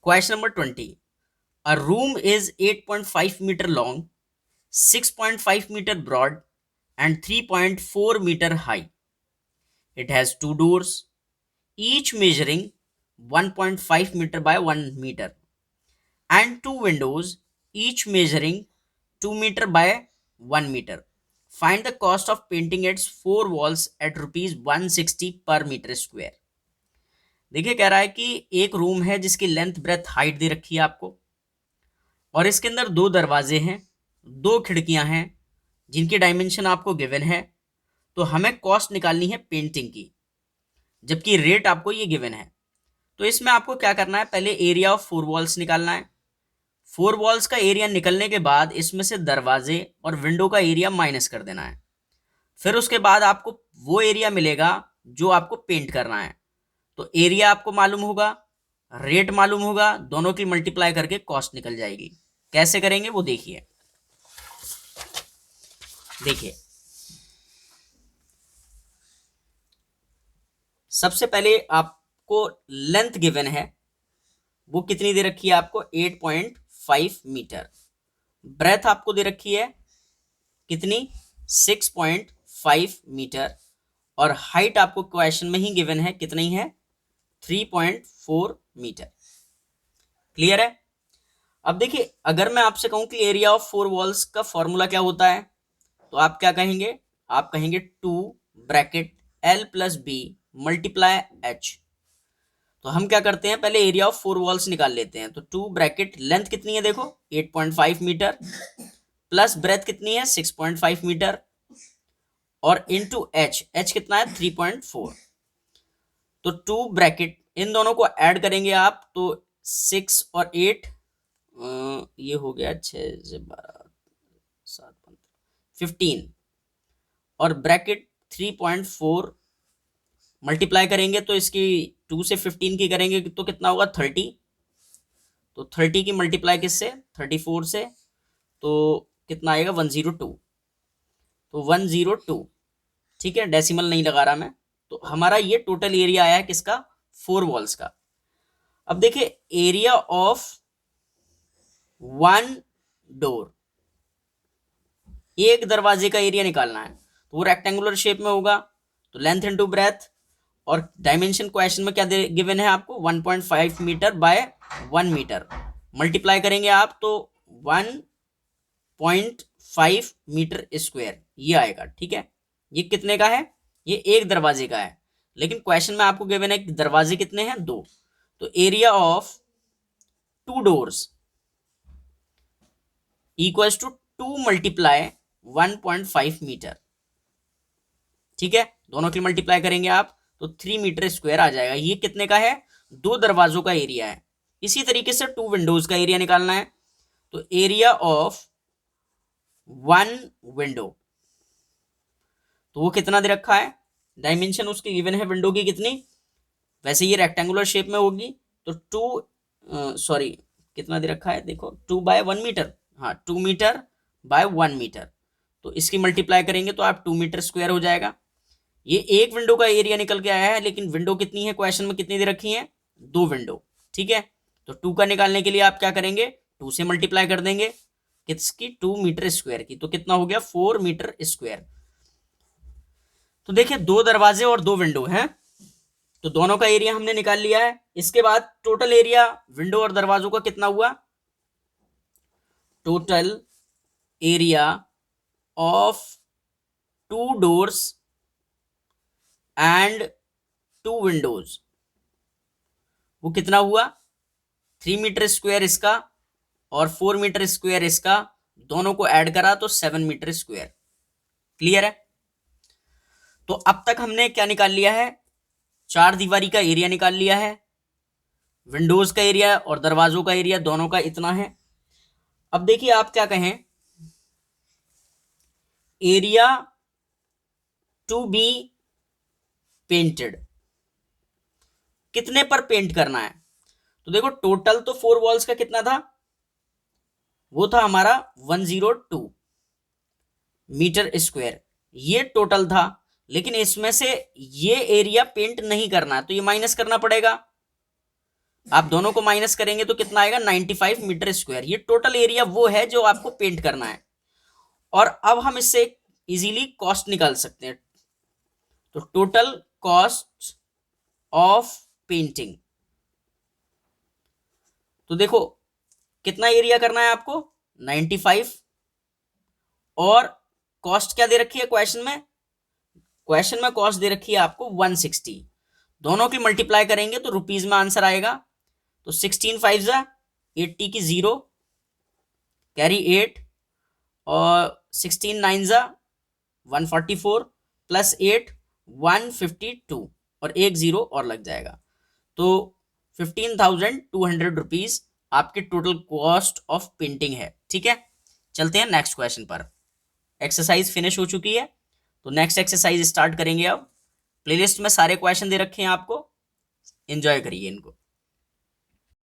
Question number 20. A room is 8.5 meter long, 6.5 meter broad, and 3.4 meter high. It has two doors, each measuring 1.5 meter by 1 meter, and two windows, each measuring 2 meter by 1 meter. Find the cost of painting its four walls at rupees 160 per meter square. देखिए कह रहा है कि एक room है जिसकी length breadth height दे रखी है आपको, और इसके अंदर दो दरवाजे हैं, दो खिड़कियां हैं जिनकी डायमेंशन आपको गिवन है। तो हमें कॉस्ट निकालनी है पेंटिंग की, जबकि रेट आपको ये गिवन है। तो इसमें आपको क्या करना है, पहले एरिया ऑफ फोर वॉल्स निकालना है। फोर वॉल्स का एरिया निकलने के बाद इसमें से दरवाजे और विंडो का एरिया माइनस कर देना है। फिर उसके बाद आपको वो एरिया मिलेगा जो आपको पेंट करना है। तो एरिया आपको मालूम होगा, रेट मालूम होगा, दोनों की मल्टीप्लाई करके कॉस्ट निकल जाएगी। कैसे करेंगे वो देखिए। देखिए सबसे पहले आपको लेंथ गिवन है, वो कितनी दे रखी है आपको 8.5 मीटर। ब्रेथ आपको दे रखी है कितनी 6.5 मीटर, और हाइट आपको क्वेश्चन में ही गिवन है कितनी है 3.4 मीटर। क्लियर है। अब देखिए अगर मैं आपसे कहूं कि एरिया ऑफ फोर वॉल्स का फॉर्मूला क्या होता है, तो आप क्या कहेंगे, आप कहेंगे 2 bracket L plus B multiply H। तो हम क्या करते हैं, पहले एरिया ऑफ फोर वॉल्स निकाल लेते हैं। तो 2 ब्रैकेट लेंथ कितनी है देखो 8.5 मीटर, प्लस ब्रेथ कितनी है 6.5 मीटर, और इनटू H कितना है 3.4। तो 2 ब्रैकेट इन दोनों को ऐड करेंगे आप, तो 6 और 8 ये हो गया 6 से 12 7 15, और ब्रैकेट 3.4 मल्टीप्लाई करेंगे तो इसकी 2 से 15 की करेंगे तो कितना होगा 30। तो 30 की मल्टीप्लाई किससे 34 से, तो कितना आएगा 102। तो 102, ठीक है, डेसिमल नहीं लगा रहा मैं। तो हमारा ये टोटल एरिया आया है किसका, फोर वॉल्स का। अब देखिए एरिया ऑफ वन डोर, एक दरवाजे का एरिया निकालना है, तो वो रेक्टेंगुलर शेप में होगा। तो लेंथ इनटू ब्रेथ, और डायमेंशन क्वेश्चन में क्या गिवन है आपको 1.5 मीटर बाय 1 मीटर। मल्टीप्लाई करेंगे आप तो 1.5 मीटर स्क्वायर ये आएगा। ठीक है, ये कितने का है, ये एक दरवाजे का है, लेकिन क्वेश्चन में आपको गिवन है कि दरवाजे कितने हैं, दो। तो area of two doors equals to 2 multiply 1.5 metre. ठीक है, दोनों की मल्टीप्लाई करेंगे आप तो 3 मीटर स्क्वायर आ जाएगा। ये कितने का है, दो दरवाजों का एरिया है। इसी तरीके से 2 विंडोज का एरिया निकालना है। तो एरिया ऑफ 1 विंडो, तो वो कितना दे रखा है, डायमेंशन उसकी गिवन है विंडो की कितनी, वैसे ये रेक्टेंगुलर शेप में होगी तो 2 सॉरी कितना दे रखा है देखो 2 बाय 1 मीटर, हाँ 2 मीटर बाय 1 मीटर। तो इसकी मल्टीप्लाई करेंगे तो आप 2 मीटर स्क्वायर हो जाएगा। ये एक विंडो का एरिया निकल के आया है, लेकिन विंडो कितनी है क्वेश्चन में, कितनी दे रखी है, दो विंडो। ठीक है, तो 2 का निकालने के लिए आप क्या करेंगे, 2 से मल्टीप्लाई कर देंगे किसकी 2 मीटर स्क्वायर की, तो कितना हो गया 4 मीटर स्क्वायर। तो देखिए दो दरवाजे और दो विंडो हैं, तो दोनों का एरिया हमने निकाल लिया है। इसके बाद टोटल एरिया विंडो और दरवाजों का कितना हुआ, total area of two doors and two windows वो कितना हुआ 3 मीटर स्क्वायर इसका और 4 मीटर स्क्वायर इसका, दोनों को ऐड करा तो 7 मीटर स्क्वायर। क्लियर है। तो अब तक हमने क्या निकाल लिया है, चार दीवारी का एरिया निकाल लिया है, विंडोज का एरिया और दरवाजों का एरिया दोनों का इतना है। अब देखिए आप क्या कहें, एरिया टू बी पेंटेड कितने पर पेंट करना है। तो देखो टोटल तो फोर वॉल्स का कितना था, वो था हमारा 102 मीटर स्क्वायर, ये टोटल था। लेकिन इसमें से ये एरिया पेंट नहीं करना है तो ये माइनस करना पड़ेगा। आप दोनों को माइनस करेंगे तो कितना आएगा 95 मीटर स्क्वायर। ये टोटल एरिया वो है जो आपको पेंट करना है। और अब हम इससे इजीली कॉस्ट निकाल सकते हैं। तो टोटल कॉस्ट ऑफ पेंटिंग, तो देखो कितना एरिया करना है आपको 95, और कॉस्ट क्या दे रखी है क्वेश्चन में, क्वेश्चन में कॉस्ट दे रखी है आपको 160। दोनों की मल्टीप्लाई करेंगे तो रुपीज में आंसर आएगा। तो 16 5 जा 80 की 0 कैरी 8, और 16 9 जा 144 प्लस 8 152, और एक जीरो और लग जाएगा। तो 15,200 रुपीज आपके टोटल कॉस्ट ऑफ पेंटिंग है। ठीक है, चलते हैं नेक्स्ट क्वेश्चन पर। एक्सरसाइज फिनिश हो चुकी है, तो नेक्स्ट एक्सरसाइज स्टार्ट करेंगे। अब प्लेलिस्ट में सारे क्वेश्चन दे रखे हैं आपको, एंजॉय करिए इनको।